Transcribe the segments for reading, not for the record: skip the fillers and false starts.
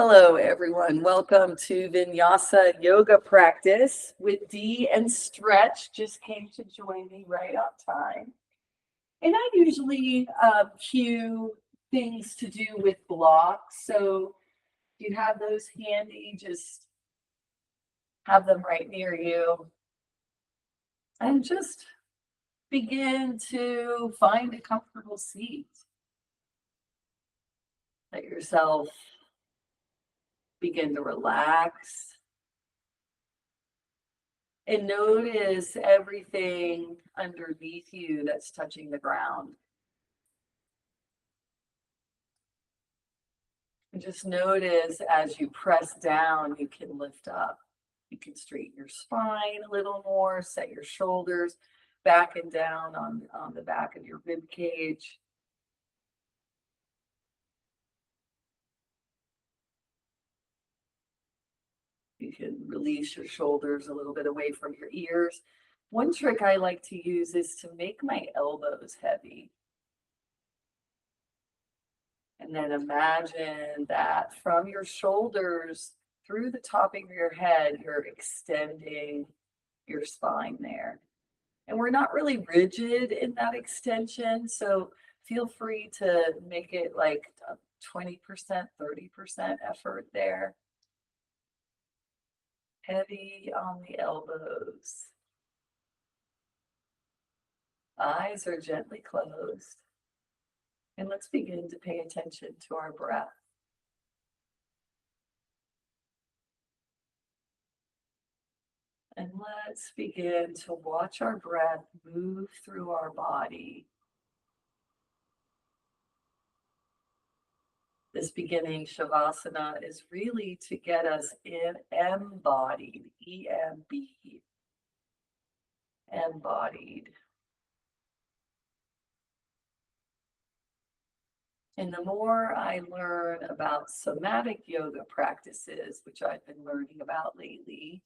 Hello, everyone. Welcome to Vinyasa yoga practice with Dee and Stretch. Just came to join me right on time. And I usually cue things to do with blocks. So if you have those handy, just have them right near you and just begin to find a comfortable seat. Let yourself begin to relax. And notice everything underneath you that's touching the ground. And just notice as you press down, you can lift up. You can straighten your spine a little more, set your shoulders back and down on the back of your rib cage. You can release your shoulders a little bit away from your ears. One trick I like to use is to make my elbows heavy. And then imagine that from your shoulders through the top of your head, you're extending your spine there. And we're not really rigid in that extension, so feel free to make it like a 20%, 30% effort there. Heavy on the elbows. Eyes are gently closed. And let's begin to pay attention to our breath. And let's begin to watch our breath move through our body. This beginning Shavasana is really to get us embodied, E-M-B, embodied. And the more I learn about somatic yoga practices, which I've been learning about lately,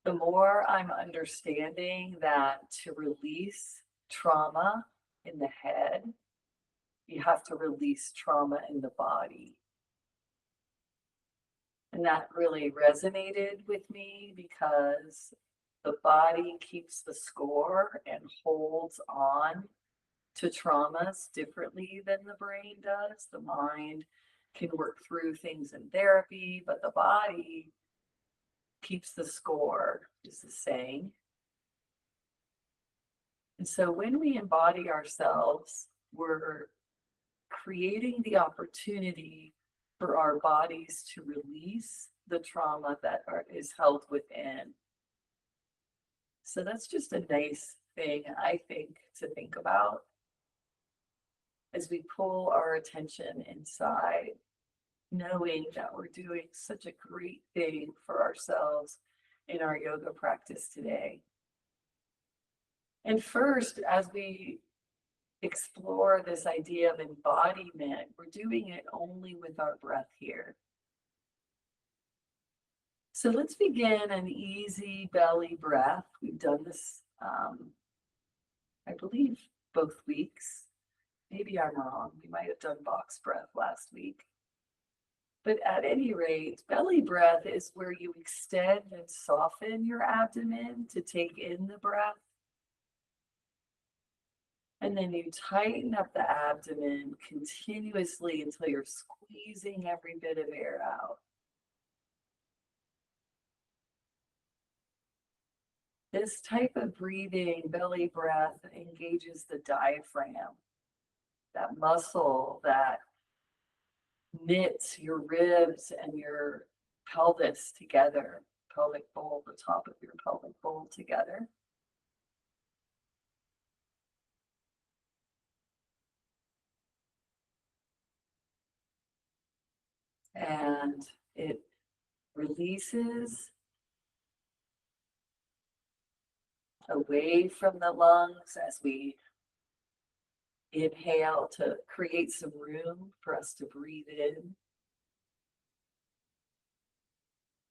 the more I'm understanding that to release trauma in the head, you have to release trauma in the body. And that really resonated with me because the body keeps the score and holds on to traumas differently than the brain does. The mind can work through things in therapy, but the body keeps the score, is the saying. And so when we embody ourselves, we're creating the opportunity for our bodies to release the trauma that is held within. So that's just a nice thing, I think, to think about as we pull our attention inside, knowing that we're doing such a great thing for ourselves in our yoga practice today. And first, as we explore this idea of embodiment, we're doing it only with our breath here. So let's begin an easy belly breath. We've done this, I believe, both weeks. Maybe I'm wrong. We might have done box breath last week. But at any rate, belly breath is where you extend and soften your abdomen to take in the breath. And then you tighten up the abdomen continuously until you're squeezing every bit of air out. This type of breathing, belly breath, engages the diaphragm, that muscle that knits your ribs and your pelvis together, pelvic bowl, the top of your pelvic bowl together. And it releases away from the lungs as we inhale to create some room for us to breathe in.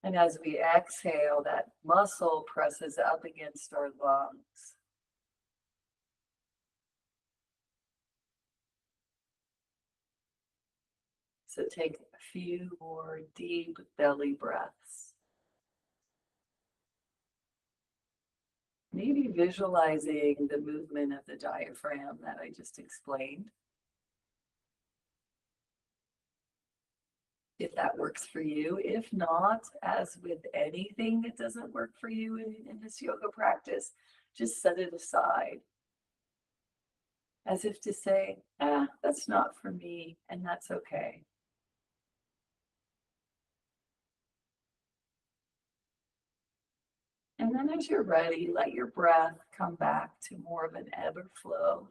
And as we exhale, that muscle presses up against our lungs. So take a few more deep belly breaths. Maybe visualizing the movement of the diaphragm that I just explained. If that works for you. If not, as with anything that doesn't work for you in this yoga practice, just set it aside. As if to say, that's not for me, and that's okay. And then as you're ready, let your breath come back to more of an ebb or flow.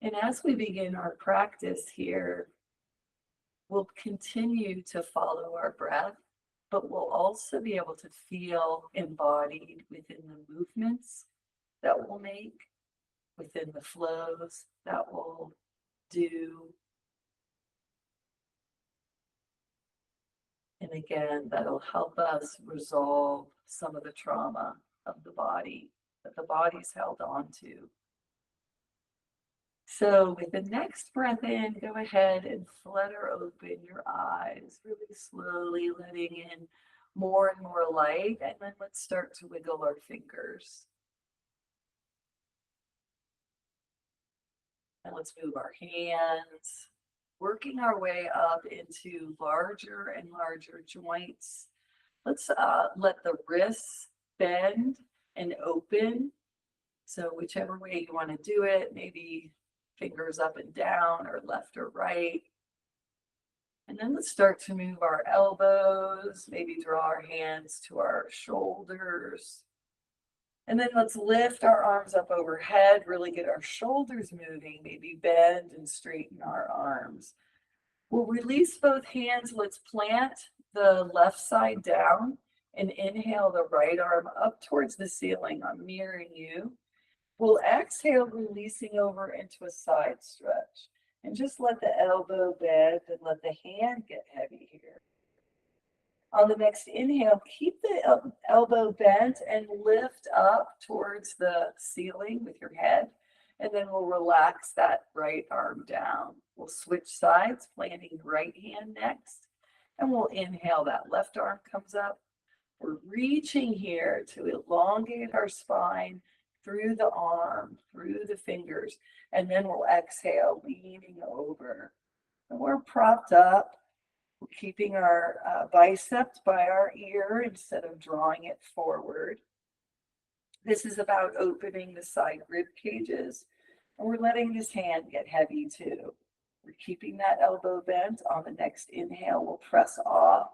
And as we begin our practice here, we'll continue to follow our breath, but we'll also be able to feel embodied within the movements that we'll make, within the flows that we'll do. And again, that'll help us resolve some of the trauma of the body that the body's held on to. So with the next breath in, go ahead and flutter open your eyes, really slowly letting in more and more light. And then let's start to wiggle our fingers. And let's move our hands, working our way up into larger and larger joints. Let's let the wrists bend and open. So whichever way you want to do it, maybe fingers up and down or left or right. And then let's start to move our elbows, maybe draw our hands to our shoulders. And then let's lift our arms up overhead, really get our shoulders moving, maybe bend and straighten our arms. We'll release both hands. Let's plant the left side down and inhale the right arm up towards the ceiling. I'm mirroring you. We'll exhale, releasing over into a side stretch. And just let the elbow bend and let the hand get heavy here. On the next inhale, keep the elbow bent and lift up towards the ceiling with your head. And then we'll relax that right arm down. We'll switch sides, planting the right hand next. And we'll inhale, that left arm comes up. We're reaching here to elongate our spine through the arm, through the fingers. And then we'll exhale, leaning over. And we're propped up. We're keeping our biceps by our ear instead of drawing it forward. This is about opening the side rib cages, and we're letting this hand get heavy too. We're keeping that elbow bent. On the next inhale, we'll press off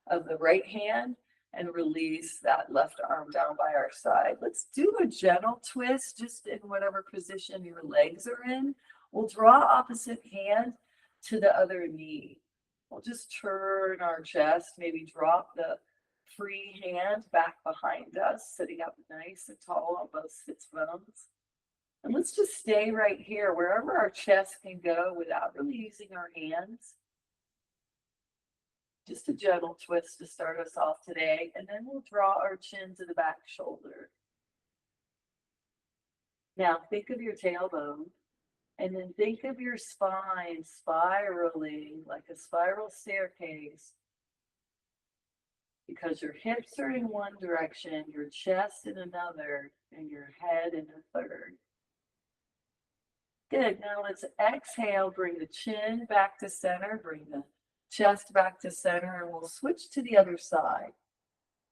of the right hand and release that left arm down by our side. Let's do a gentle twist, just in whatever position your legs are in. We'll draw opposite hand to the other knee. We'll just turn our chest, maybe drop the free hand back behind us, sitting up nice and tall on both sits bones. And let's just stay right here, wherever our chest can go without really using our hands. Just a gentle twist to start us off today. And then we'll draw our chin to the back shoulder. Now think of your tailbone. And then think of your spine spiraling like a spiral staircase, because your hips are in one direction, your chest in another, and your head in a third. Good. Now let's exhale, bring the chin back to center, bring the chest back to center, and we'll switch to the other side.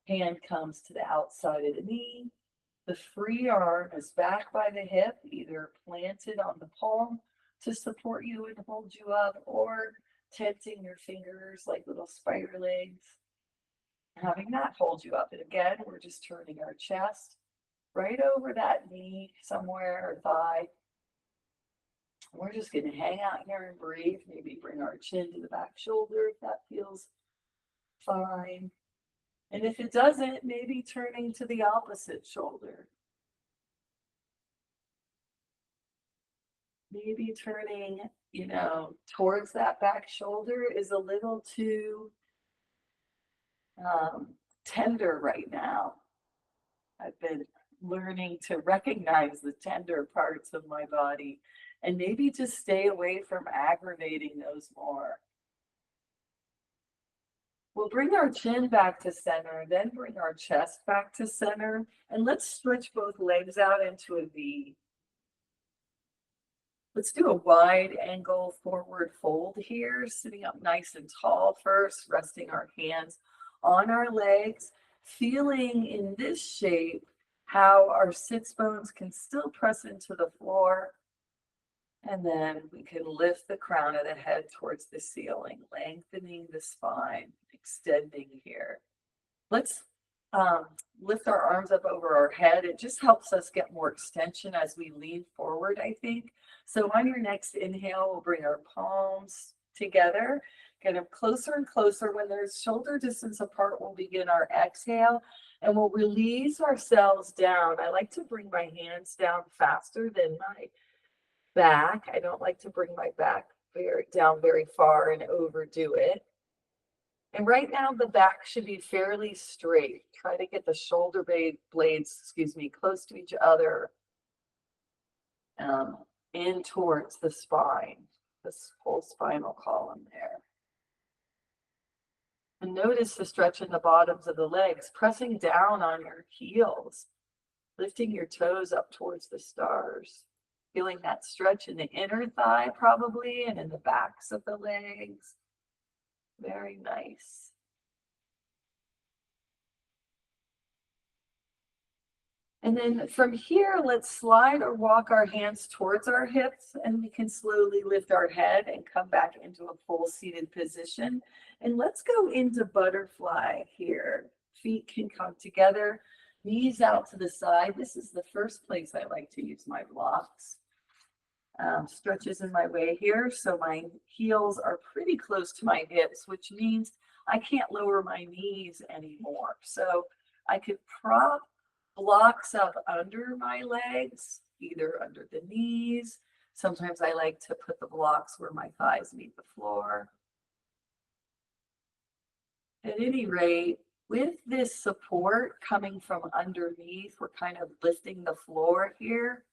Hand comes to the outside of the knee. The free arm is back by the hip, either planted on the palm to support you and hold you up, or tenting your fingers like little spider legs, having that hold you up. And again, we're just turning our chest right over that knee somewhere, or thigh. We're just going to hang out here and breathe. Maybe bring our chin to the back shoulder if that feels fine. And if it doesn't, maybe turning to the opposite shoulder. Maybe turning, towards that back shoulder is a little too tender right now. I've been learning to recognize the tender parts of my body and maybe just stay away from aggravating those more. We'll bring our chin back to center, then bring our chest back to center, and let's stretch both legs out into a V. Let's do a wide angle forward fold here, sitting up nice and tall first, resting our hands on our legs, feeling in this shape how our sits bones can still press into the floor. And then we can lift the crown of the head towards the ceiling, lengthening the spine, extending here. Let's lift our arms up over our head. It just helps us get more extension as we lean forward, I think. So on your next inhale, we'll bring our palms together, get them closer and closer. When they're shoulder distance apart, we'll begin our exhale and we'll release ourselves down. I like to bring my hands down faster than my back. I don't like to bring my back down very far and overdo it. And right now the back should be fairly straight. Try to get the shoulder blades, close to each other, in towards the spine, this whole spinal column there. And notice the stretch in the bottoms of the legs, pressing down on your heels, lifting your toes up towards the stars. Feeling that stretch in the inner thigh probably, and in the backs of the legs. Very nice. And then from here, let's slide or walk our hands towards our hips, and we can slowly lift our head and come back into a full seated position. And let's go into butterfly here. Feet can come together, knees out to the side. This is the first place I like to use my blocks. Stretches in my way here, so my heels are pretty close to my hips, which means I can't lower my knees anymore. So I could prop blocks up under my legs, either under the knees. Sometimes I like to put the blocks where my thighs meet the floor. At any rate, with this support coming from underneath, we're kind of lifting the floor here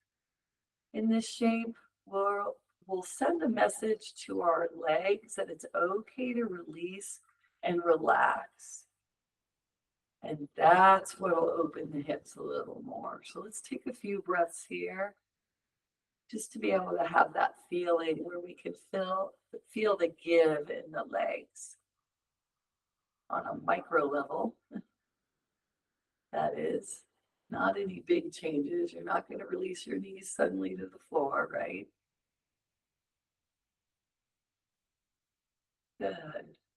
in this shape. We'll send a message to our legs that it's okay to release and relax. And that's what will open the hips a little more. So let's take a few breaths here, just to be able to have that feeling where we can feel the give in the legs on a micro level. That is not any big changes. You're not going to release your knees suddenly to the floor, right? Good.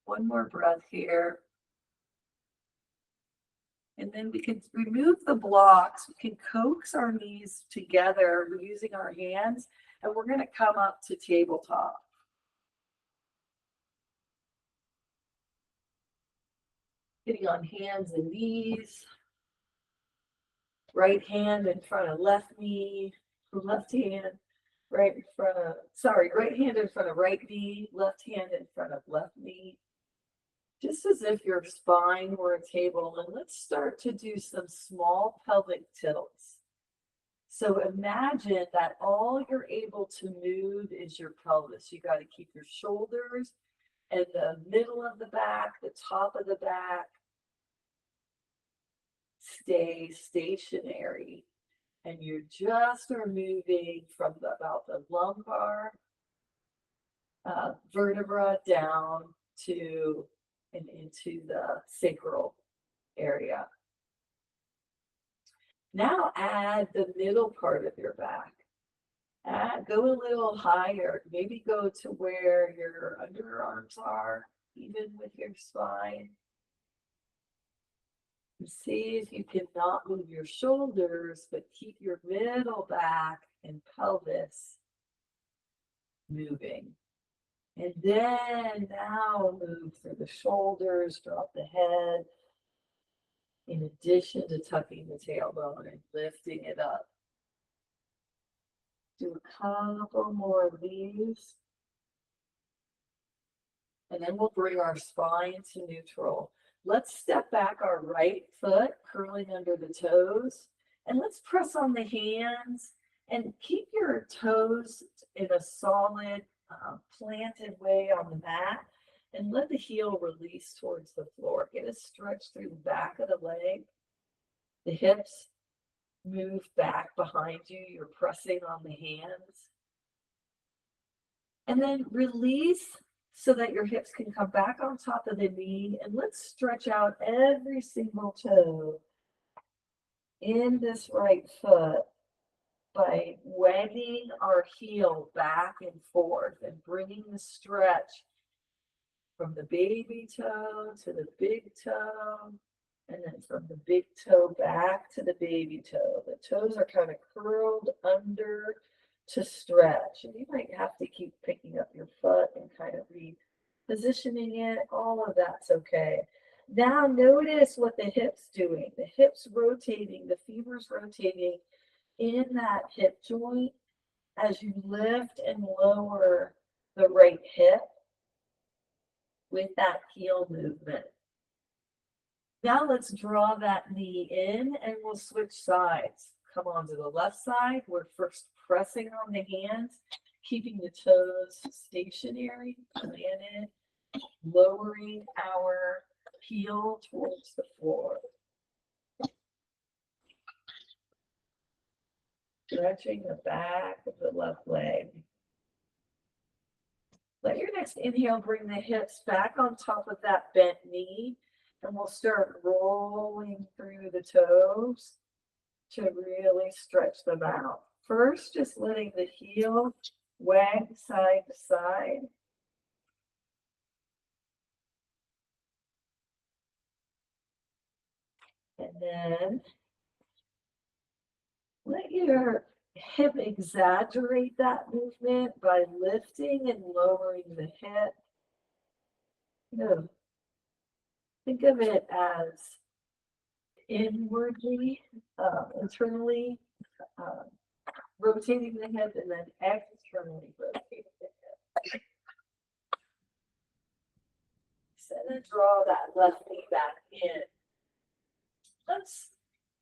One more breath here. And then we can remove the blocks. We can coax our knees together using our hands, and we're going to come up to tabletop. Getting on hands and knees. Right hand in front of left knee, left hand right in front of, right hand in front of right knee, left hand in front of left knee. Just as if your spine were a table, and let's start to do some small pelvic tilts. So imagine that all you're able to move is your pelvis. You got to keep your shoulders and the middle of the back, the top of the back, stay stationary. And you just are moving from about the lumbar vertebra down to and into the sacral area. Now add the middle part of your back. Go a little higher, maybe go to where your underarms are, even with your spine. And see if you can not move your shoulders, but keep your middle back and pelvis moving. And then now move through the shoulders, drop the head, in addition to tucking the tailbone and lifting it up. Do a couple more of these. And then we'll bring our spine to neutral. Let's step back our right foot, curling under the toes. And let's press on the hands And keep your toes in a solid, planted way on the mat and let the heel release towards the floor. Get a stretch through the back of the leg. The hips move back behind you. You're pressing on the hands. And then release so that your hips can come back on top of the knee. And let's stretch out every single toe in this right foot by wagging our heel back and forth and bringing the stretch from the baby toe to the big toe, and then from the big toe back to the baby toe. The toes are kind of curled under to stretch, and you might have to keep picking up your foot and kind of repositioning it. All of that's okay. Now notice what the hips doing. The hips rotating, the femurs rotating in that hip joint as you lift and lower the right hip with that heel movement. Now let's draw that knee in and we'll switch sides. Come on to the left side. We're first pressing on the hands, keeping the toes stationary, planted, lowering our heel towards the floor. Stretching the back of the left leg. Let your next inhale bring the hips back on top of that bent knee, and we'll start rolling through the toes to really stretch them out. First, just letting the heel wag side to side. And then let your hip exaggerate that movement by lifting and lowering the hip. Think of it as inwardly, internally rotating the hip and then externally rotating the hip. So then draw that left knee back in. Let's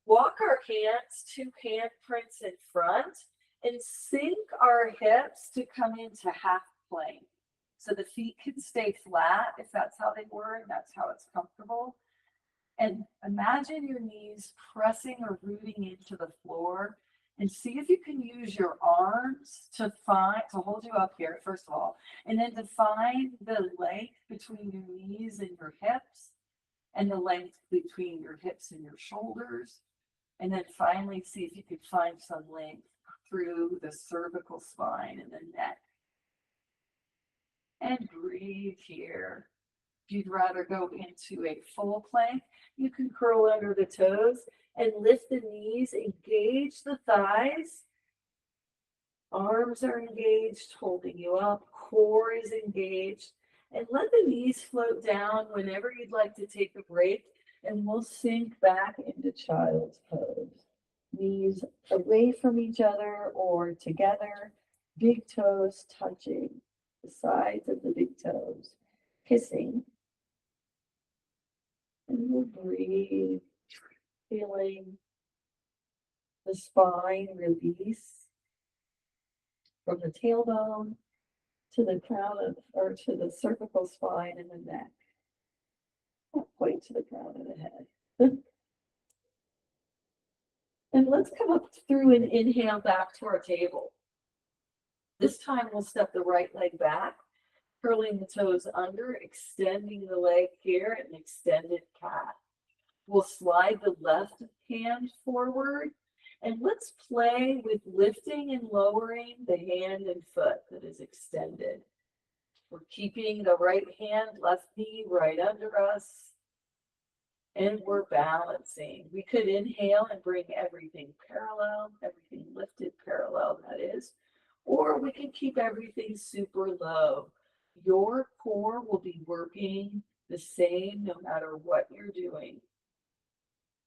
walk our hands, two handprints in front, and sink our hips to come into half plank. So the feet can stay flat if that's how they were and that's how it's comfortable. And imagine your knees pressing or rooting into the floor, and see if you can use your arms to hold you up here, first of all, and then to find the length between your knees and your hips, and the length between your hips and your shoulders. And then finally see if you could find some length through the cervical spine and the neck. And breathe here. If you'd rather go into a full plank, you can curl under the toes and lift the knees, engage the thighs. Arms are engaged, holding you up. Core is engaged. And let the knees float down whenever you'd like to take a break. And we'll sink back into child's pose. Knees away from each other or together. Big toes touching the sides of the big toes. Kissing. And we'll breathe, feeling the spine release from the tailbone to the crown or to the cervical spine and the neck. Not quite to the crown of the head. And let's come up through and inhale back to our table. This time we'll step the right leg back, curling the toes under, extending the leg here, an extended cat. We'll slide the left hand forward, and let's play with lifting and lowering the hand and foot that is extended. We're keeping the right hand, left knee right under us, and we're balancing. We could inhale and bring everything parallel, everything lifted parallel, that is, or we can keep everything super low. Your core will be working the same no matter what you're doing,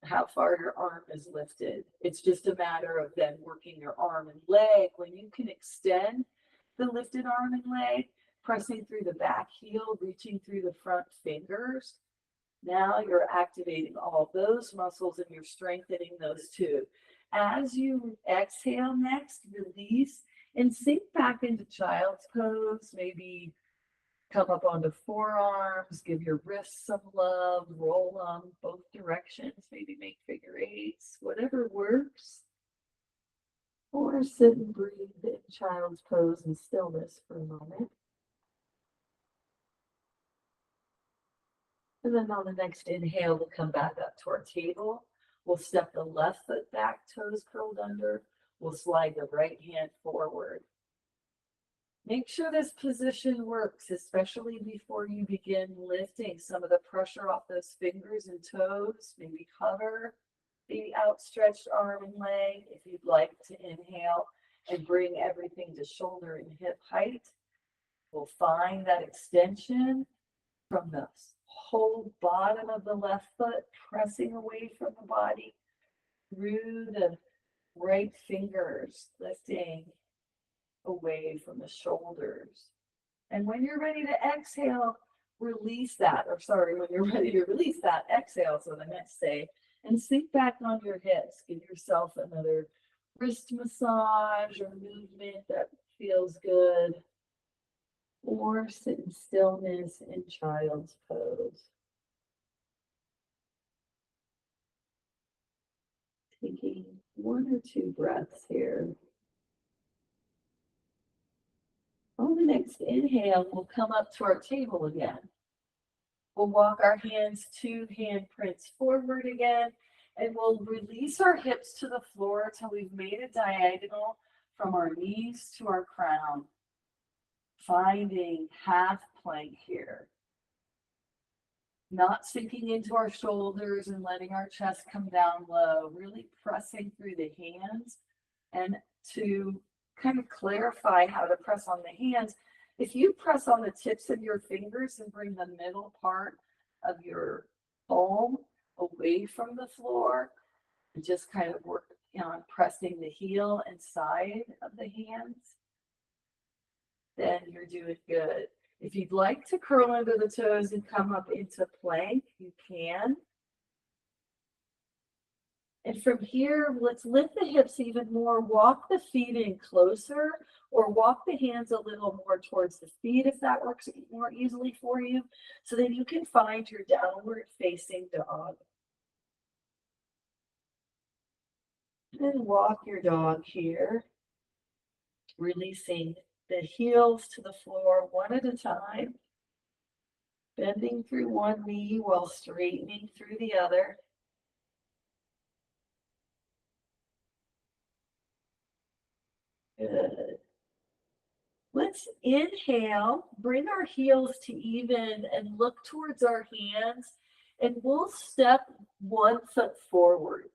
how far your arm is lifted. It's just a matter of then working your arm and leg. When you can extend the lifted arm and leg, pressing through the back heel, reaching through the front fingers, now you're activating all those muscles and you're strengthening those too. As you exhale next, release and sink back into child's pose. Maybe come up onto forearms, give your wrists some love, roll them both directions, maybe make figure eights, whatever works. Or sit and breathe in child's pose in stillness for a moment. And then on the next inhale, we'll come back up to our table. We'll step the left foot back, toes curled under. We'll slide the right hand forward. Make sure this position works, especially before you begin lifting some of the pressure off those fingers and toes. Maybe hover the outstretched arm and leg. If you'd like to inhale and bring everything to shoulder and hip height, we'll find that extension from the whole bottom of the left foot, pressing away from the body through the right fingers, lifting away from the shoulders. And when you're ready to exhale, release that, or sorry, when you're ready to release that, exhale, so the next say, and sink back on your hips. Give yourself another wrist massage or movement that feels good. Or sit in stillness in child's pose. Taking 1 or 2 breaths here. On the next inhale, we'll come up to our table again. We'll walk our hands 2 handprints forward again, and we'll release our hips to the floor until we've made a diagonal from our knees to our crown. Finding half plank here. Not sinking into our shoulders and letting our chest come down low, really pressing through the hands. And to kind of clarify how to press on the hands, if you press on the tips of your fingers and bring the middle part of your palm away from the floor, and just kind of work on pressing the heel and side of the hands, then you're doing good. If you'd like to curl under the toes and come up into plank, you can. And from here, let's lift the hips even more, walk the feet in closer, or walk the hands a little more towards the feet if that works more easily for you, so that you can find your downward facing dog. And walk your dog here, releasing the heels to the floor one at a time, bending through one knee while straightening through the other. Good. Let's inhale, bring our heels to even and look towards our hands, and we'll step 1 foot forward.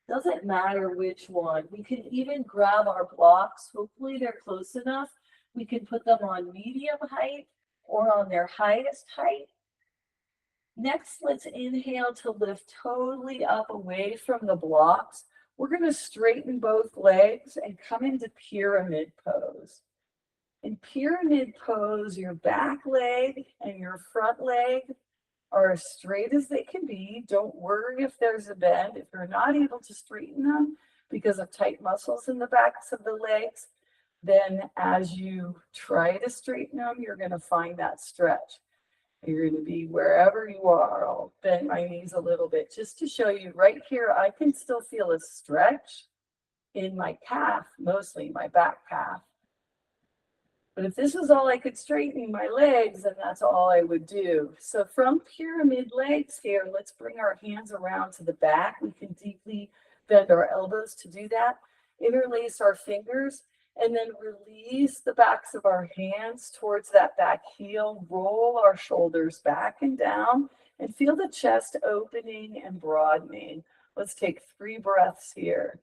Doesn't matter which one. We can even grab our blocks. Hopefully they're close enough. We can put them on medium height or on their highest height. Next, let's inhale to lift totally up away from the blocks. We're going to straighten both legs and come into pyramid pose. In pyramid pose, your back leg and your front leg are as straight as they can be. Don't worry if there's a bend. If you're not able to straighten them because of tight muscles in the backs of the legs, then as you try to straighten them, you're going to find that stretch. You're going to be wherever you are. I'll bend my knees a little bit just to show you right here. I can still feel a stretch in my calf, mostly my back calf. But if this was all I could straighten my legs, then that's all I would do. So from pyramid legs here, let's bring our hands around to the back. We can deeply bend our elbows to do that. Interlace our fingers and then release the backs of our hands towards that back heel. Roll our shoulders back and down and feel the chest opening and broadening. Let's take 3 breaths here.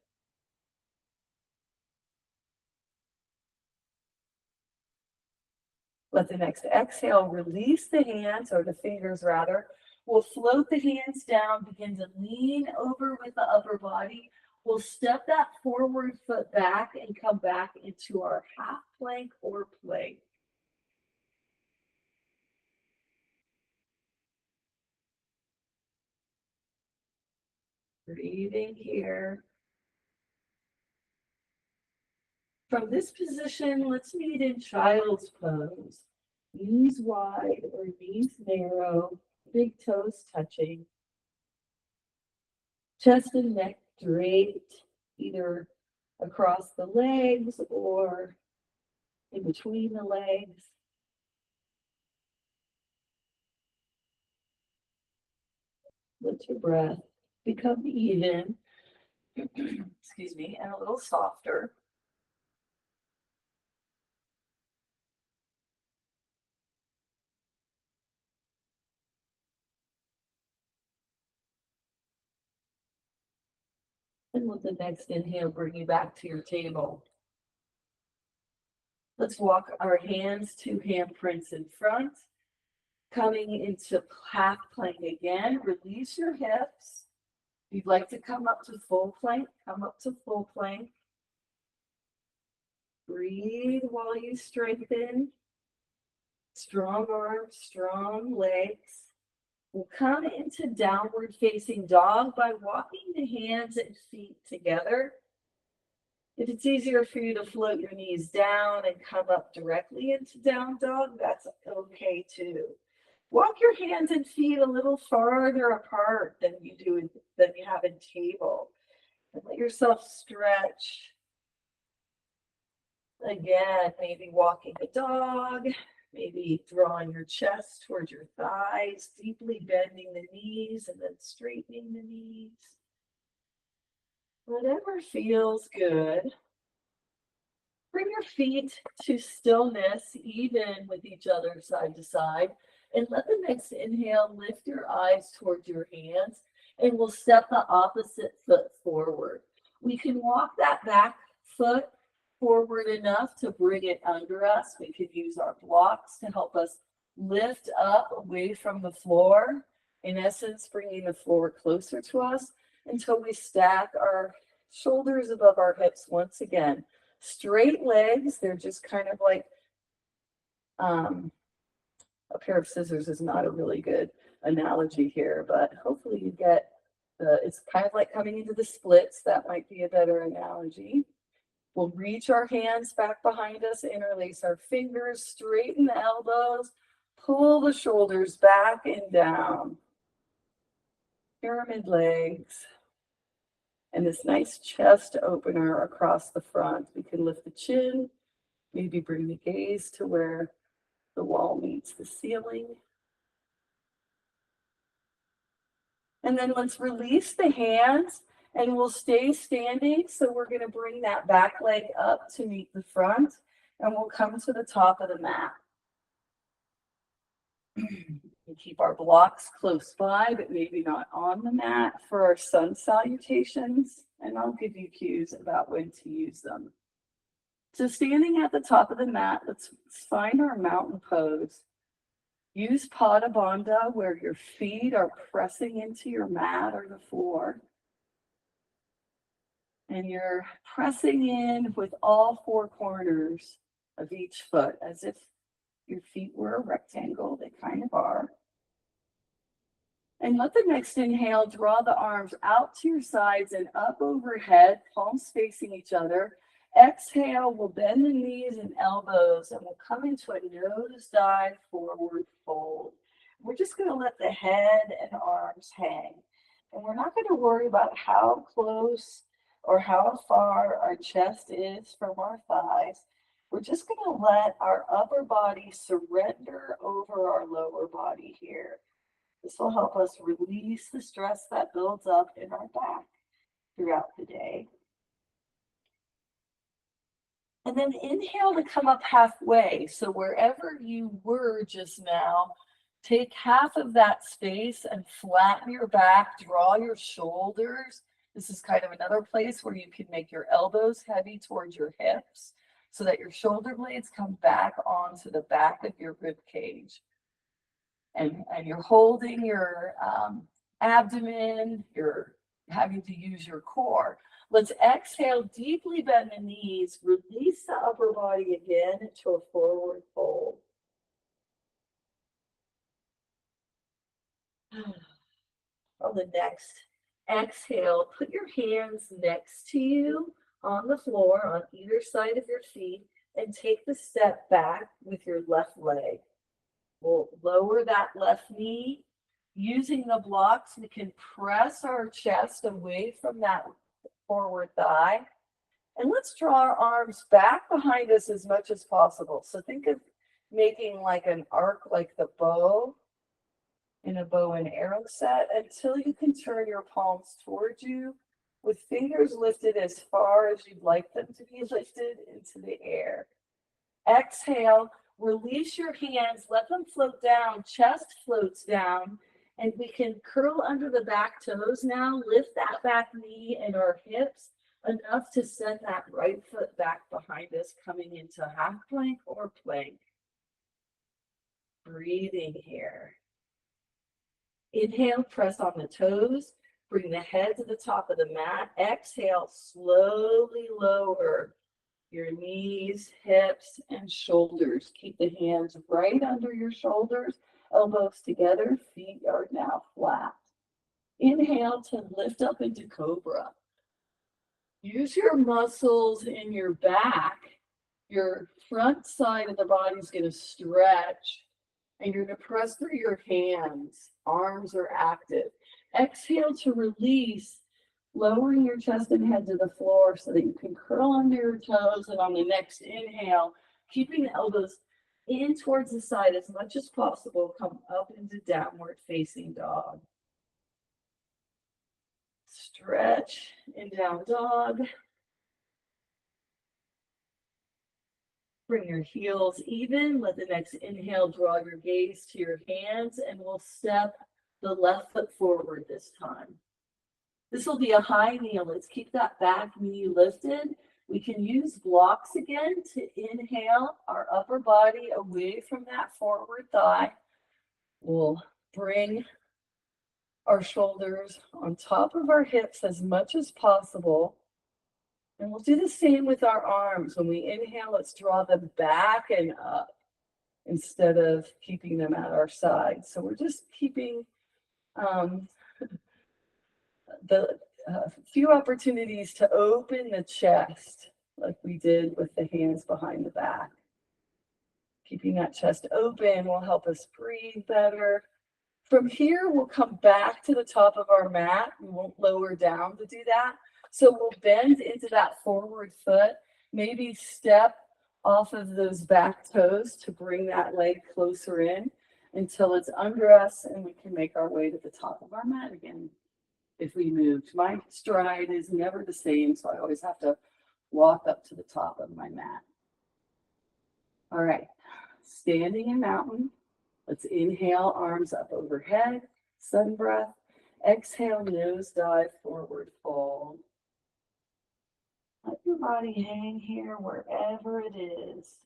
Let the next exhale release the hands, or the fingers rather. We'll float the hands down, begin to lean over with the upper body. We'll step that forward foot back and come back into our half plank or plank. Breathing here. From this position, let's meet in child's pose. Knees wide or knees narrow, big toes touching. Chest and neck draped, either across the legs or in between the legs. Let your breath become even, excuse me, and a little softer. And with the next inhale, bring you back to your table. Let's walk our hands to handprints in front. Coming into half plank again. Release your hips. If you'd like to come up to full plank, come up to full plank. Breathe while you strengthen. Strong arms, strong legs. We'll come into downward facing dog by walking the hands and feet together. If it's easier for you to float your knees down and come up directly into down dog, that's okay too. Walk your hands and feet a little farther apart than you have in table. And let yourself stretch. Again, maybe walking a dog, maybe drawing your chest towards your thighs, deeply bending the knees and then straightening the knees. Whatever feels good. Bring your feet to stillness, even with each other side to side. And let the next inhale lift your eyes towards your hands, and we'll step the opposite foot forward. We can walk that back foot forward enough to bring it under us. We could use our blocks to help us lift up away from the floor. In essence, bringing the floor closer to us until we stack our shoulders above our hips once again. Straight legs, they're just kind of like a pair of scissors is not a really good analogy here, but hopefully you get it's kind of like coming into the splits. That might be a better analogy. We'll reach our hands back behind us, interlace our fingers, straighten the elbows, pull the shoulders back and down. Pyramid legs. And this nice chest opener across the front. We can lift the chin, maybe bring the gaze to where the wall meets the ceiling. And then let's release the hands and we'll stay standing. So we're going to bring that back leg up to meet the front and we'll come to the top of the mat. We keep our blocks close by, but maybe not on the mat for our sun salutations. And I'll give you cues about when to use them. So standing at the top of the mat, let's find our mountain pose. Use Pada Bandha where your feet are pressing into your mat or the floor. And you're pressing in with all four corners of each foot as if your feet were a rectangle. They kind of are. And let the next inhale draw the arms out to your sides and up overhead, palms facing each other. Exhale, we'll bend the knees and elbows and we'll come into a nose dive forward fold. We're just going to let the head and arms hang. And we're not going to worry about how close or how far our chest is from our thighs. We're just going to let our upper body surrender over our lower body here. This will help us release the stress that builds up in our back throughout the day. And then inhale to come up halfway. So wherever you were just now, take half of that space and flatten your back, draw your shoulders. This is kind of another place where you can make your elbows heavy towards your hips so that your shoulder blades come back onto the back of your rib cage. And you're holding your abdomen, you're having to use your core. Let's exhale, deeply bend the knees, release the upper body again into a forward fold. On the next exhale, put your hands next to you on the floor on either side of your feet and take the step back with your left leg. We'll lower that left knee. Using the blocks, we can press our chest away from that forward thigh. And let's draw our arms back behind us as much as possible. So think of making like an arc like the bow in a bow and arrow set until you can turn your palms towards you with fingers lifted as far as you'd like them to be lifted into the air. Exhale, release your hands, let them float down, chest floats down, and we can curl under the back toes now, lift that back knee and our hips enough to send that right foot back behind us, coming into half plank or plank. Breathing here. Inhale, press on the toes, bring the head to the top of the mat. Exhale, slowly lower your knees, hips, and shoulders. Keep the hands right under your shoulders, elbows together, feet are now flat. Inhale to lift up into cobra. Use your muscles in your back. Your front side of the body is going to stretch, and you're going to press through your hands. Arms are active. Exhale to release, lowering your chest and head to the floor so that you can curl under your toes. And on the next inhale, keeping the elbows in towards the side as much as possible, come up into downward facing dog. Stretch in down dog. Bring your heels even. Let the next inhale draw your gaze to your hands, and we'll step the left foot forward this time. This will be a high kneel. Let's keep that back knee lifted. We can use blocks again to inhale our upper body away from that forward thigh. We'll bring our shoulders on top of our hips as much as possible. And we'll do the same with our arms. When we inhale, let's draw them back and up instead of keeping them at our sides. So we're just keeping the few opportunities to open the chest like we did with the hands behind the back. Keeping that chest open will help us breathe better. From here, we'll come back to the top of our mat. We won't lower down to do that. So we'll bend into that forward foot, maybe step off of those back toes to bring that leg closer in until it's under us and we can make our way to the top of our mat again. If we moved, my stride is never the same, so I always have to walk up to the top of my mat. All right, standing in mountain. Let's inhale, arms up overhead, sun breath. Exhale, nose dive, forward fold. Let your body hang here wherever it is.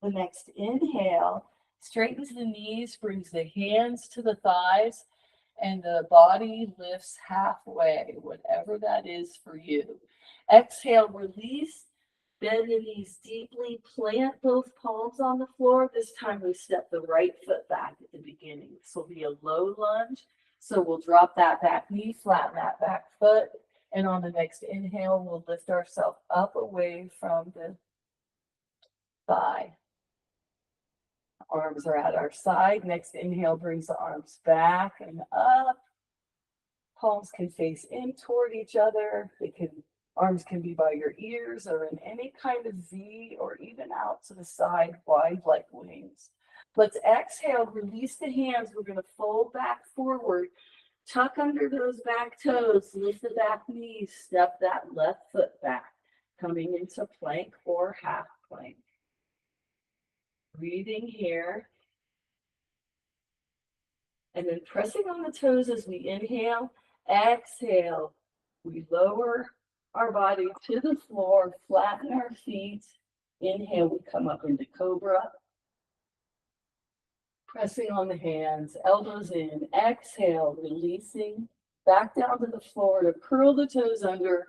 The next inhale straightens the knees, brings the hands to the thighs, and the body lifts halfway, whatever that is for you. Exhale, release. Bend the knees deeply, plant both palms on the floor. This time we step the right foot back at the beginning. This will be a low lunge. So we'll drop that back knee, flatten that back foot. And on the next inhale, we'll lift ourselves up away from the thigh. Arms are at our side. Next inhale brings the arms back and up. Palms can face in toward each other. Arms can be by your ears or in any kind of V or even out to the side, wide like wings. Let's exhale, release the hands. We're going to fold back forward, tuck under those back toes, lift the back knees, step that left foot back, coming into plank or half plank. Breathing here. And then pressing on the toes as we inhale, exhale. We lower our body to the floor, flatten our feet. Inhale, we come up into cobra. Pressing on the hands, elbows in. Exhale, releasing back down to the floor to curl the toes under,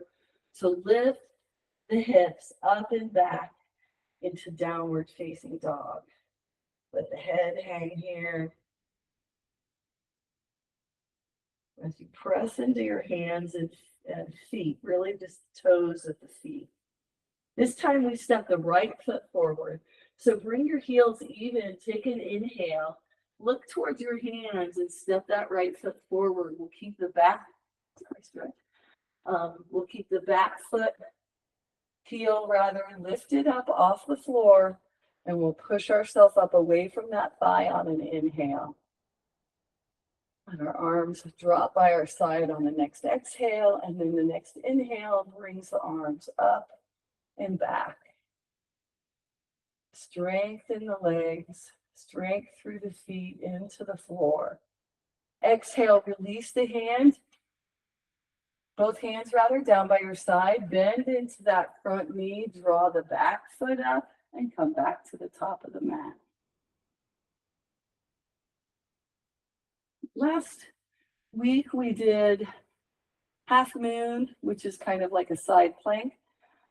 to lift the hips up and back into downward facing dog. Let the head hang here. As you press into your hands and feet, really just toes at the feet. This time we step the right foot forward. So bring your heels even, take an inhale, look towards your hands and step that right foot forward. We'll keep the back, we'll keep the back foot heel rather lifted up off the floor, and we'll push ourselves up away from that thigh on an inhale. And our arms drop by our side on the next exhale, and then the next inhale brings the arms up and back. Strength in the legs, strength through the feet into the floor. Exhale, release the hand. Both hands rather down by your side. Bend into that front knee, draw the back foot up, and come back to the top of the mat. Last week we did half moon, which is kind of like a side plank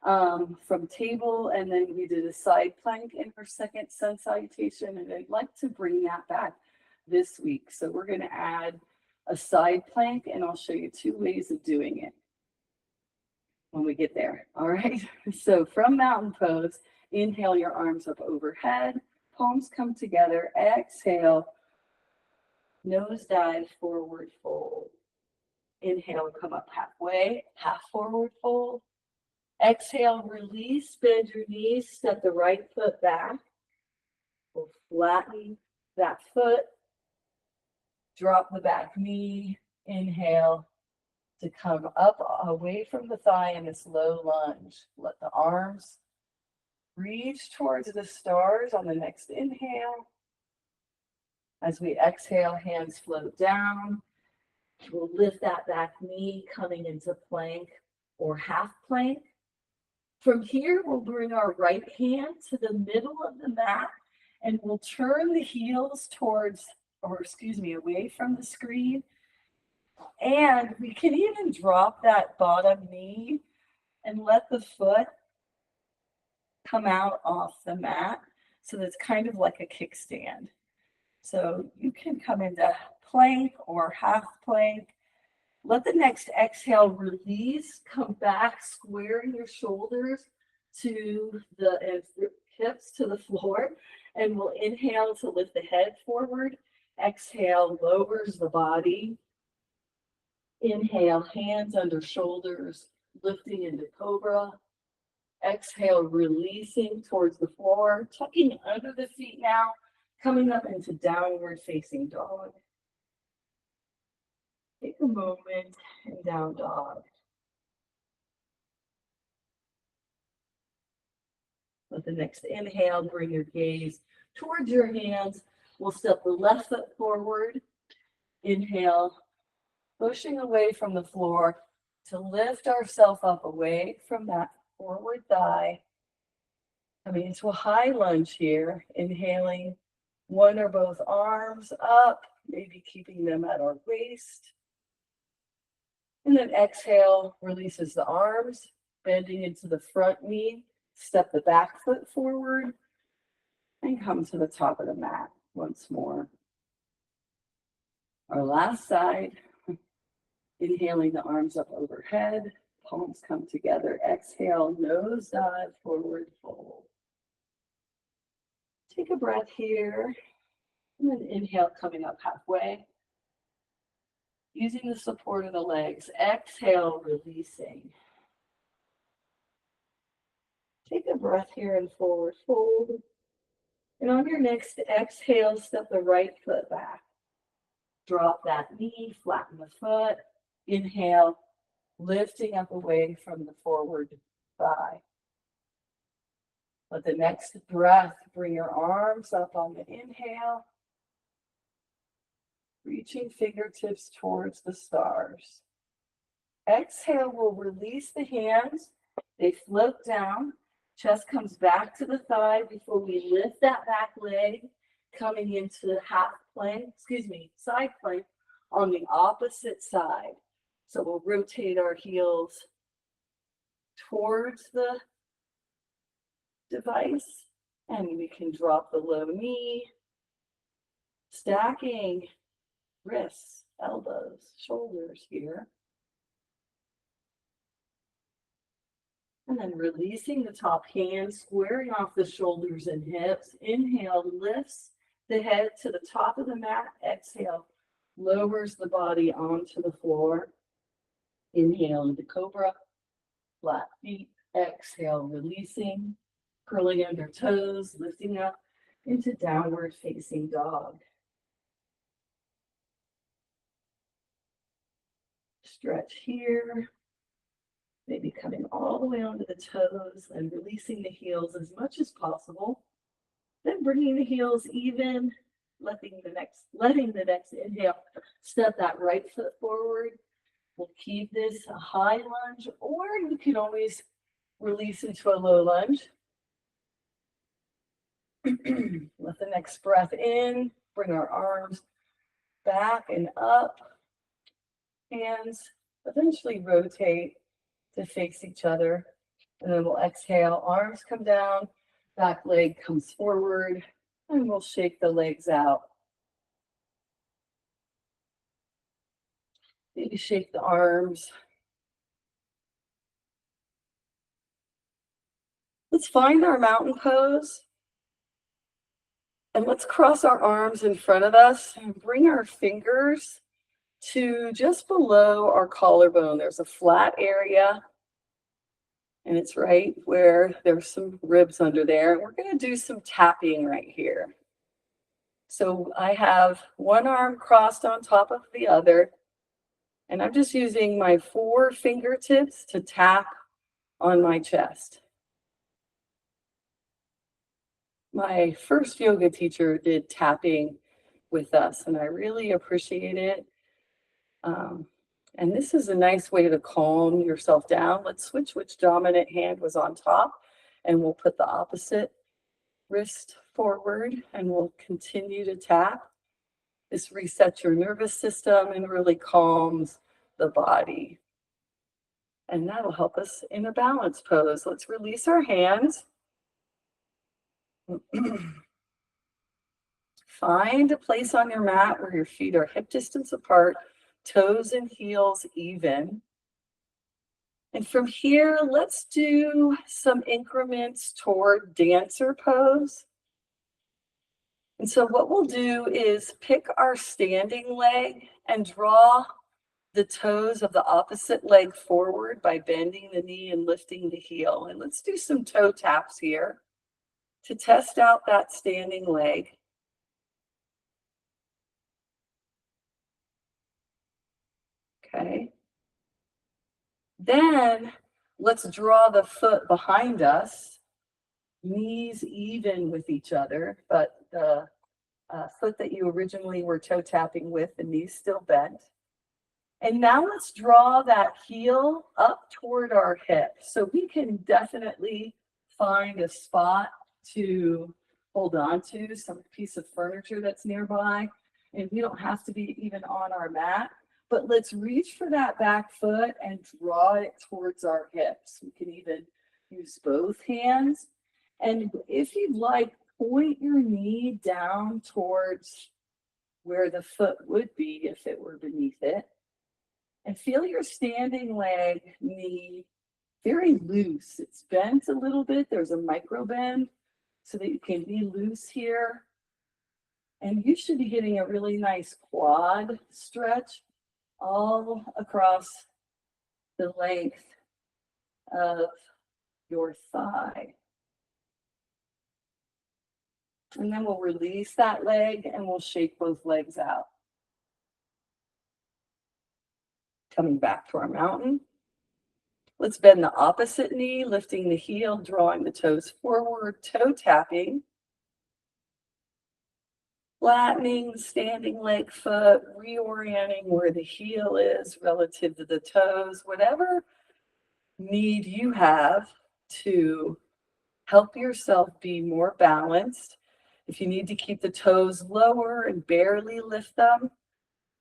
from table, and then we did a side plank in our second sun salutation, and I'd like to bring that back this week. So we're going to add a side plank, and I'll show you 2 ways of doing it when we get there. All right. So from mountain pose, inhale your arms up overhead, palms come together, exhale, nose dive, forward fold. Inhale, come up halfway, half forward fold. Exhale, release, bend your knees, step the right foot back. We'll flatten that foot, drop the back knee, inhale to come up away from the thigh in this low lunge. Let the arms reach towards the stars on the next inhale. As we exhale, hands float down. We'll lift that back knee coming into plank or half plank. From here, we'll bring our right hand to the middle of the mat and we'll turn the heels towards, away from the screen. And we can even drop that bottom knee and let the foot come out off the mat. So that's kind of like a kickstand. So you can come into plank or half plank. Let the next exhale release, come back, squaring your shoulders to the hips to the floor. And we'll inhale to lift the head forward. Exhale, lowers the body. Inhale, hands under shoulders, lifting into cobra. Exhale, releasing towards the floor, tucking under the feet now, coming up into downward facing dog. Take a moment and down dog. With the next inhale, bring your gaze towards your hands. We'll step the left foot forward. Inhale, pushing away from the floor to lift ourselves up away from that forward thigh. Coming into a high lunge here. Inhaling one or both arms up, maybe keeping them at our waist. And then exhale, releases the arms, bending into the front knee, step the back foot forward, and come to the top of the mat once more. Our last side, inhaling the arms up overhead, palms come together, exhale, nose dive, forward fold. Take a breath here, and then inhale, coming up halfway. Using the support of the legs, exhale, releasing. Take a breath here and forward fold. And on your next exhale, step the right foot back. Drop that knee, flatten the foot. Inhale, lifting up away from the forward thigh. Let the next breath bring your arms up on the inhale. Reaching fingertips towards the stars. Exhale, we'll release the hands. They float down. Chest comes back to the thigh before we lift that back leg, coming into side plank on the opposite side. So we'll rotate our heels towards the device, and we can drop the low knee, stacking wrists, elbows, shoulders here. And then releasing the top hand, squaring off the shoulders and hips. Inhale, lifts the head to the top of the mat. Exhale, lowers the body onto the floor. Inhale into cobra, flat feet. Exhale, releasing, curling under toes, lifting up into downward facing dog. Stretch here, maybe coming all the way onto the toes and releasing the heels as much as possible. Then bringing the heels even, letting the next inhale, step that right foot forward. We'll keep this a high lunge, or you can always release into a low lunge. Let the next breath in, bring our arms back and up. Hands eventually rotate to face each other. And then we'll exhale, arms come down, back leg comes forward, and we'll shake the legs out. Maybe shake the arms. Let's find our mountain pose. And let's cross our arms in front of us and bring our fingers to just below our collarbone. There's a flat area, and it's right where there's some ribs under there. And we're going to do some tapping right here. So I have one arm crossed on top of the other, and I'm just using my 4 fingertips to tap on my chest. My first yoga teacher did tapping with us, and I really appreciate it. And this is a nice way to calm yourself down. Let's switch which dominant hand was on top, and we'll put the opposite wrist forward, and we'll continue to tap. This resets your nervous system and really calms the body. And that'll help us in a balance pose. Let's release our hands. Find a place on your mat where your feet are hip distance apart, toes and heels even. And from here, let's do some increments toward dancer pose. And so what we'll do is pick our standing leg and draw the toes of the opposite leg forward by bending the knee and lifting the heel. And let's do some toe taps here to test out that standing leg. Okay. Then let's draw the foot behind us, knees even with each other, but the foot that you originally were toe tapping with, the knees still bent. And now let's draw that heel up toward our hip. So we can definitely find a spot to hold on to, some piece of furniture that's nearby. And we don't have to be even on our mat. But let's reach for that back foot and draw it towards our hips. We can even use both hands. And if you'd like, point your knee down towards where the foot would be if it were beneath it. And feel your standing leg, knee very loose. It's bent a little bit. There's a micro bend so that you can be loose here. And you should be getting a really nice quad stretch all across the length of your thigh. And then we'll release that leg and we'll shake both legs out. Coming back to our mountain. Let's bend the opposite knee, lifting the heel, drawing the toes forward, toe tapping. Flattening the standing leg foot, reorienting where the heel is relative to the toes, whatever need you have to help yourself be more balanced. If you need to keep the toes lower and barely lift them,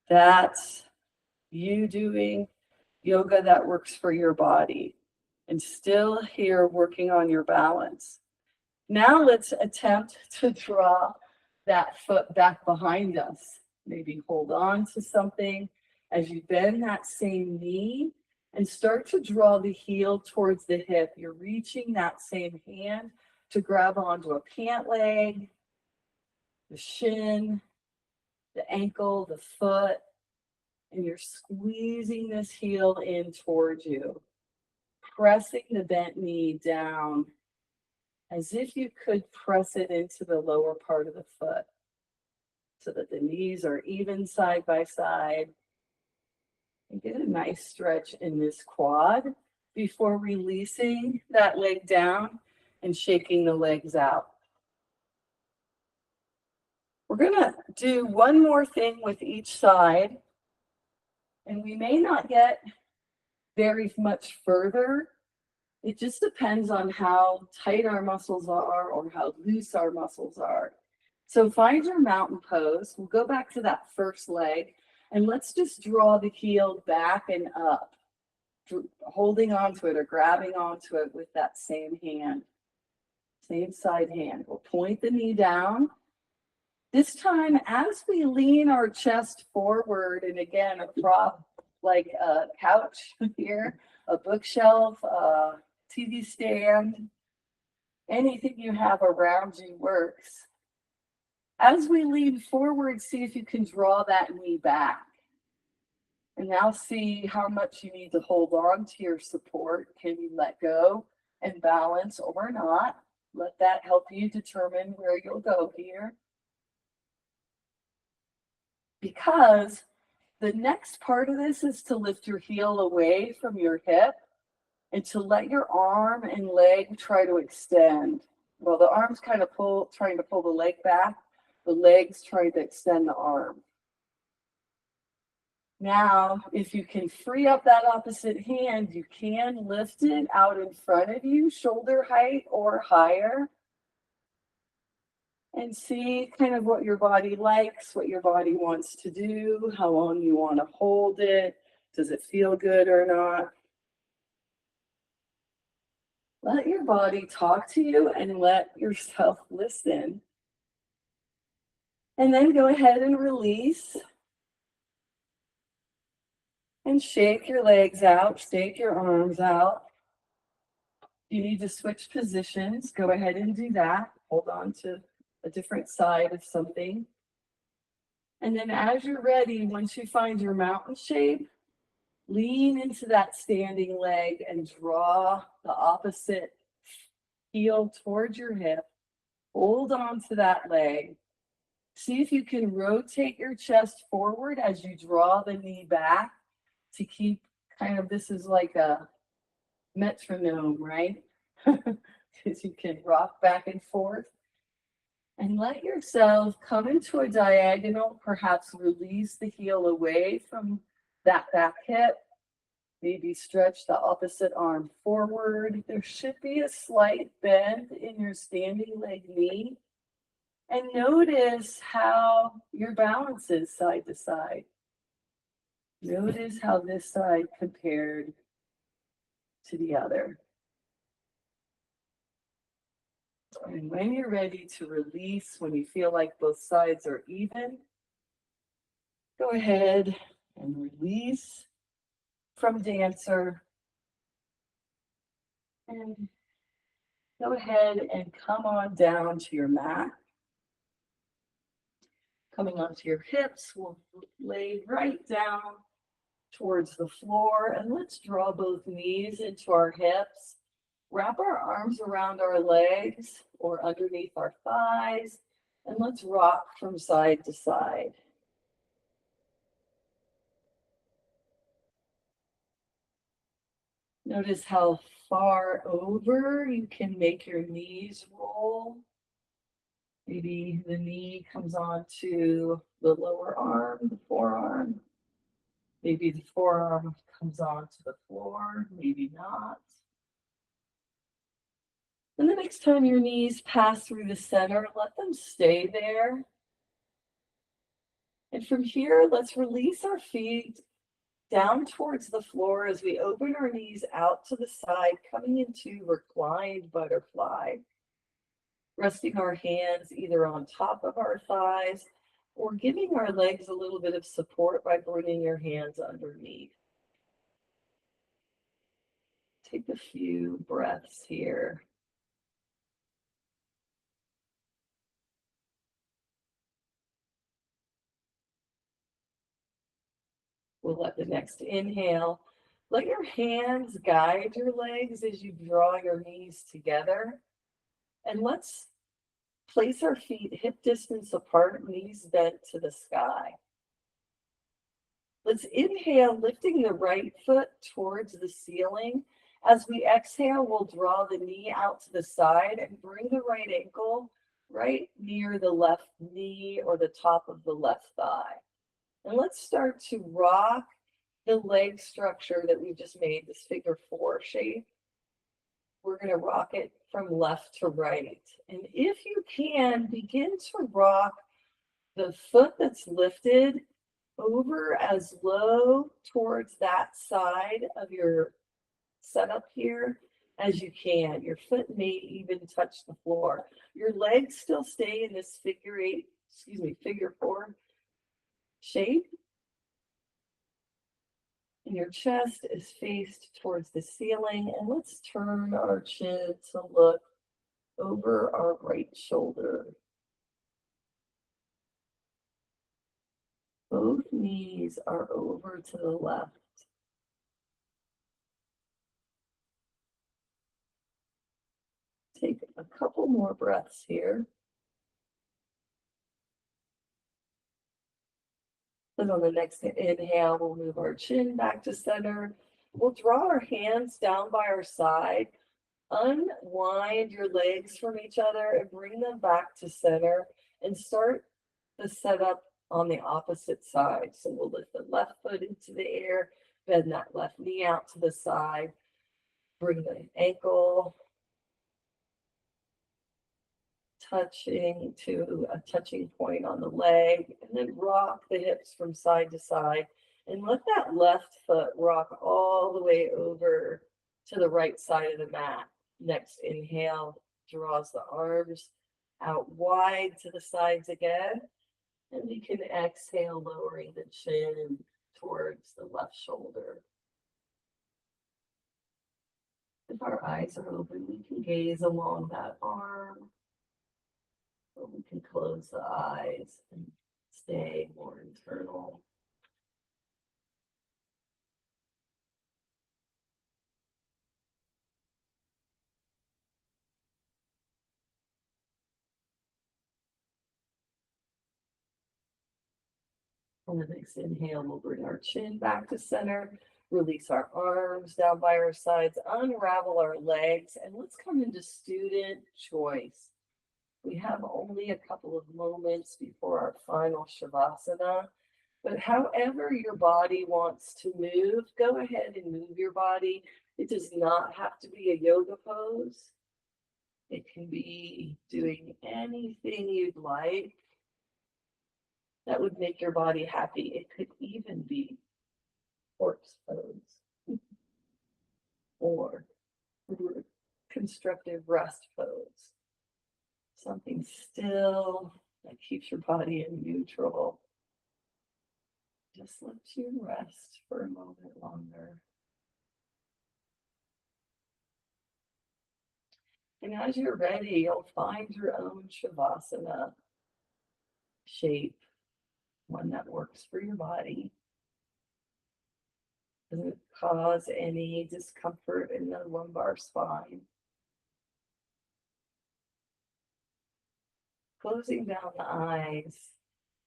that's you doing yoga that works for your body and still here working on your balance. Now let's attempt to draw that foot back behind us. Maybe hold on to something as you bend that same knee and start to draw the heel towards the hip. You're reaching that same hand to grab onto a pant leg, the shin, the ankle, the foot, and you're squeezing this heel in towards you, pressing the bent knee down as if you could press it into the lower part of the foot so that the knees are even side by side. And get a nice stretch in this quad before releasing that leg down and shaking the legs out. We're going to do one more thing with each side, and we may not get very much further. It just depends on how tight our muscles are or how loose our muscles are. So find your mountain pose. We'll go back to that first leg, and let's just draw the heel back and up, holding onto it or grabbing onto it with that same hand, same side hand. We'll point the knee down. This time, as we lean our chest forward, and again, a prop like a couch here, a bookshelf, a TV stand, anything you have around you works. As we lean forward, see if you can draw that knee back. And now see how much you need to hold on to your support. Can you let go and balance or not? Let that help you determine where you'll go here. Because the next part of this is to lift your heel away from your hip and to let your arm and leg try to extend. Well, the arm's kind of trying to pull the leg back, the leg's trying to extend the arm. Now, if you can free up that opposite hand, you can lift it out in front of you, shoulder height or higher. And see kind of what your body likes, what your body wants to do, how long you want to hold it. Does it feel good or not? Let your body talk to you and let yourself listen. And then go ahead and release. And shake your legs out, shake your arms out. You need to switch positions. Go ahead and do that. Hold on to a different side of something. And then as you're ready, once you find your mountain shape, lean into that standing leg and draw the opposite heel towards your hip. Hold on to that leg. See if you can rotate your chest forward as you draw the knee back to keep kind of, this is like a metronome, right? Because you can rock back and forth. And let yourself come into a diagonal, perhaps release the heel away from that back hip. Maybe stretch the opposite arm forward. There should be a slight bend in your standing leg knee. And notice how your balance is side to side. Notice how this side compared to the other. And when you're ready to release, when you feel like both sides are even, go ahead and release from dancer. And go ahead and come on down to your mat. Coming onto your hips, we'll lay right down towards the floor. And let's draw both knees into our hips. Wrap our arms around our legs or underneath our thighs. And let's rock from side to side. Notice how far over you can make your knees roll. Maybe the knee comes onto the lower arm, the forearm. Maybe the forearm comes onto the floor, maybe not. And the next time your knees pass through the center, let them stay there. And from here, let's release our feet down towards the floor as we open our knees out to the side, coming into reclined butterfly. Resting our hands either on top of our thighs or giving our legs a little bit of support by bringing your hands underneath. Take a few breaths here. We'll let the next inhale. Let your hands guide your legs as you draw your knees together. And let's place our feet hip distance apart, knees bent to the sky. Let's inhale, lifting the right foot towards the ceiling. As we exhale, we'll draw the knee out to the side and bring the right ankle right near the left knee or the top of the left thigh. And let's start to rock the leg structure that we just made, this figure four shape. We're going to rock it from left to right. And if you can, begin to rock the foot that's lifted over as low towards that side of your setup here as you can. Your foot may even touch the floor. Your legs still stay in this figure four shape. And your chest is faced towards the ceiling. And let's turn our chin to look over our right shoulder. Both knees are over to the left. Take a couple more breaths here. Then on the next inhale, we'll move our chin back to center. We'll draw our hands down by our side. Unwind your legs from each other and bring them back to center and start the setup on the opposite side. So we'll lift the left foot into the air, bend that left knee out to the side, bring the ankle touching to a touching point on the leg, and then rock the hips from side to side. And let that left foot rock all the way over to the right side of the mat. Next inhale draws the arms out wide to the sides again. And we can exhale, lowering the chin towards the left shoulder. If our eyes are open, we can gaze along that arm. Or we can close the eyes and stay more internal. On the next inhale, we'll bring our chin back to center, release our arms down by our sides, unravel our legs, and let's come into student choice. We have only a couple of moments before our final Shavasana, but however your body wants to move, go ahead and move your body. It does not have to be a yoga pose. It can be doing anything you'd like that would make your body happy. It could even be corpse pose or constructive rest pose. Something still that keeps your body in neutral. Just let you rest for a moment longer. And as you're ready, you'll find your own Shavasana shape, one that works for your body. Doesn't cause any discomfort in the lumbar spine. Closing down the eyes,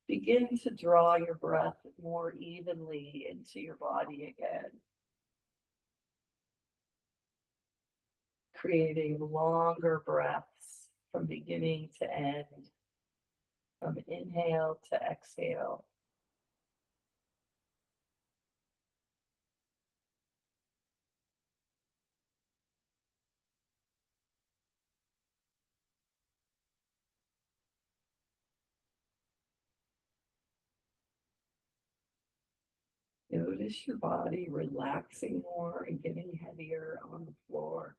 begin to draw your breath more evenly into your body again. Creating longer breaths from beginning to end, from inhale to exhale. Notice your body relaxing more and getting heavier on the floor.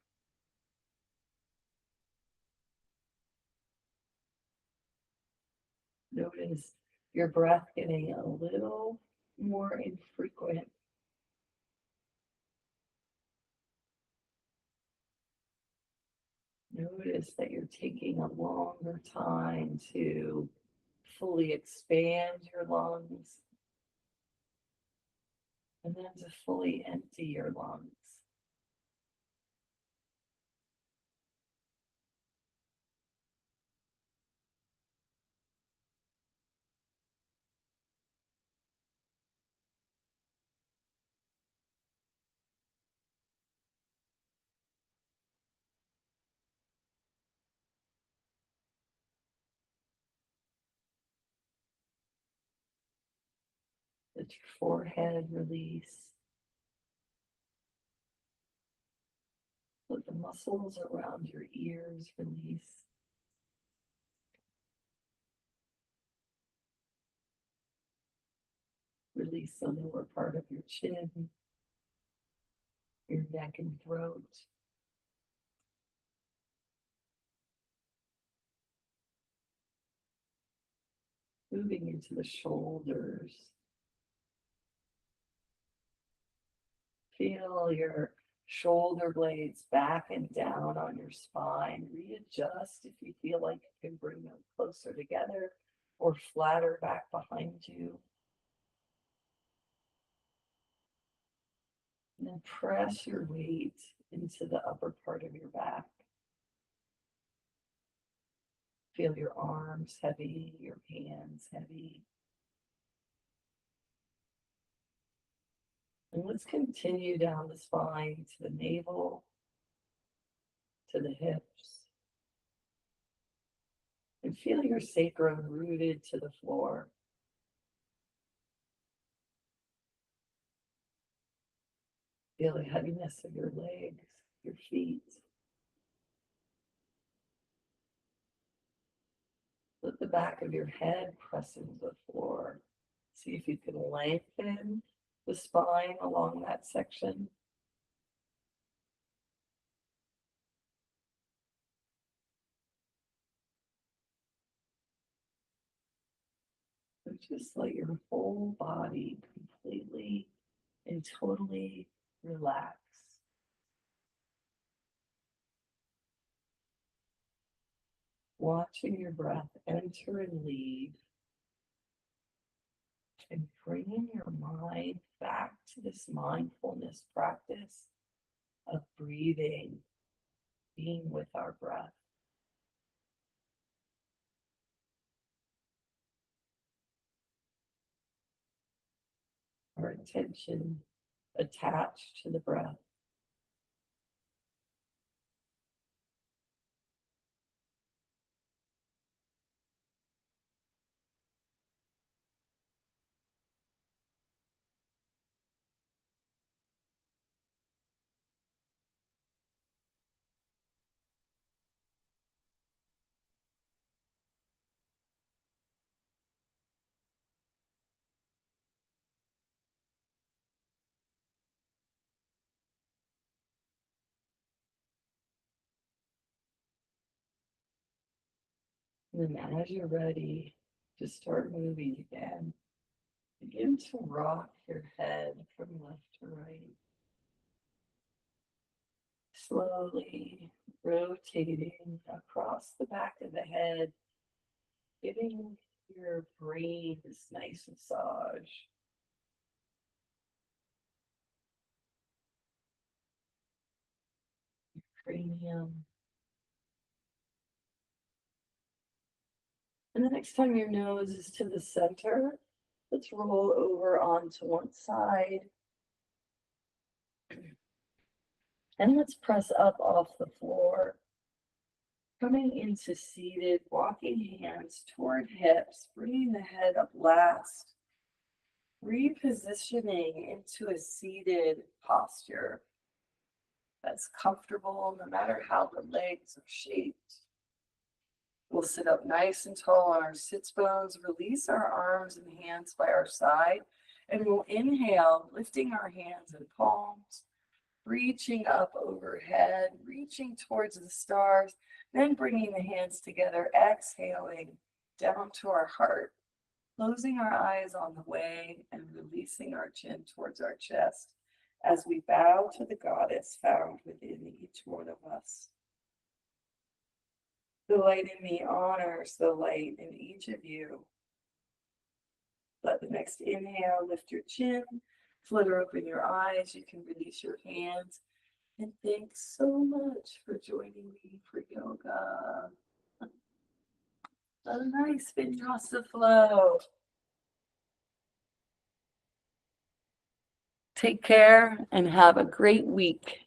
Notice your breath getting a little more infrequent. Notice that you're taking a longer time to fully expand your lungs and then to fully empty your lungs. Let your forehead release. Let the muscles around your ears release. Release the lower part of your chin, your neck and throat. Moving into the shoulders. Feel your shoulder blades back and down on your spine. Readjust if you feel like you can bring them closer together or flatter back behind you. And then press your weight into the upper part of your back. Feel your arms heavy, your hands heavy. And let's continue down the spine to the navel, to the hips. And feel your sacrum rooted to the floor. Feel the heaviness of your legs, your feet. Let the back of your head press into the floor. See if you can lengthen the spine along that section. So just let your whole body completely and totally relax. Watching your breath enter and leave, and bringing your mind back to this mindfulness practice of breathing, being with our breath. Our attention attached to the breath. And then as you're ready to start moving again, begin to rock your head from left to right. Slowly rotating across the back of the head, giving your brain this nice massage. Cranium. And the next time your nose is to the center, let's roll over onto one side. And let's press up off the floor. Coming into seated, walking hands toward hips, bringing the head up last. Repositioning into a seated posture that's comfortable no matter how the legs are shaped. We'll sit up nice and tall on our sits bones, release our arms and hands by our side, and we'll inhale, lifting our hands and palms, reaching up overhead, reaching towards the stars, then bringing the hands together, exhaling down to our heart, closing our eyes on the way and releasing our chin towards our chest as we bow to the goddess found within each one of us. The light in me honors the light in each of you. Let the next inhale lift your chin, flutter open your eyes. You can release your hands. And thanks so much for joining me for yoga. A nice Vinyasa flow. Take care and have a great week.